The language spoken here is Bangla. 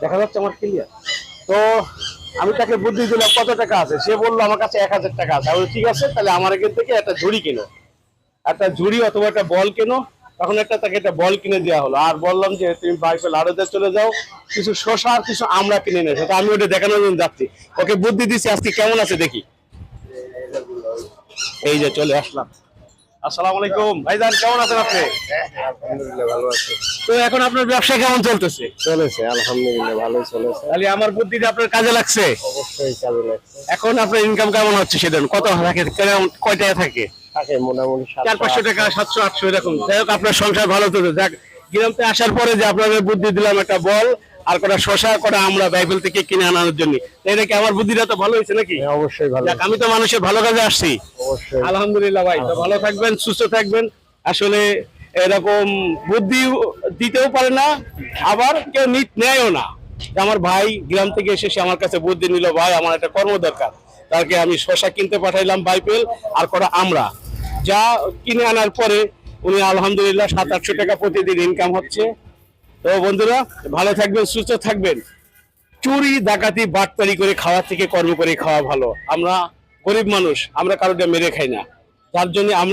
দেখা যাচ্ছে আমার ক্লিয়ার। তো আমি তাকে বুদ্ধি দিলাম কত টাকা আছে, সে বললো আমার কাছে 1000 টাকা আছে। আমি ঠিক আছে, তাহলে আমার এখান থেকে একটা ঝুড়ি কিনো, একটা ঝুড়ি অথবা একটা বল কেনো। তখন তাকে একটা বল কিনে দেওয়া হলো, আর বললাম যে তুমি বাইফেল আড়তে চলে যাও, কিছু শসা আর কিছু আমরা কিনে নেছো। তো আমি ওটা দেখানোর জন্য যাচ্ছি, ওকে বুদ্ধি দিচ্ছি। আজকে কেমন আছে দেখি। এই যে চলে আসলাম। আসসালামু আলাইকুম ভাইজান, কেমন আছেন আপনি? আলহামদুলিল্লাহ ভালো আছে। তো এখন আপনার ব্যবসা কেমন চলতেছে? চলেছে আলহামদুলিল্লাহ ভালোই চলেছে। তাহলে আমার বুদ্ধিটা আপনার কাজে লাগছে। অবশ্যই কাজে লাগছে। এখন আপনার ইনকাম কেমন হচ্ছে সেদিন? কত থাকে, কয় টাকা থাকে? থাকে মোটামুটি 400-500 টাকা, 700-800 এরকম। যাই হোক, আপনার সংসার ভালো চলছে। যাক, গ্রামে আসার পরে যে আপনাদের বুদ্ধি দিলাম একটা বল আর কটা শশা কটা আমরা বাইবেল থেকে কিনে আনার জন্য, এটা কি আমার বুদ্ধিটা তো ভালো হয়েছে নাকি? হ্যাঁ, অবশ্যই ভালো। যাক, আমি তো মানুষের ভালো কাজে আসছি। অবশ্যই আলহামদুলিল্লাহ ভাই, তো ভালো থাকবেন, সুস্থ থাকবেন। আসলে এরকম বুদ্ধি দিতেও পারে না, আবার কেউ নেয়ও না। আমার ভাই গ্রাম থেকে এসে সে আমার কাছে বুদ্ধি নিল, ভাই আমার একটা কর্ম দরকার। তাকে আমি শশা কিনতে পাঠাইলাম বাইবেল আর কটা আমরা, যা কিনে আনার পরে উনি আলহামদুলিল্লাহ 700-800 টাকা প্রতিদিন ইনকাম হচ্ছে। তো বন্ধুরা, ভালো থাকবেন, সুস্থ থাকবেন। চুরি ডাকাতি বাটপারি করে খাওয়া থেকে কর্ম করে খাওয়া ভালো। আমরা গরিব মানুষ, আমরা কারোটা মেরে খাই না, যার জন্য আমরা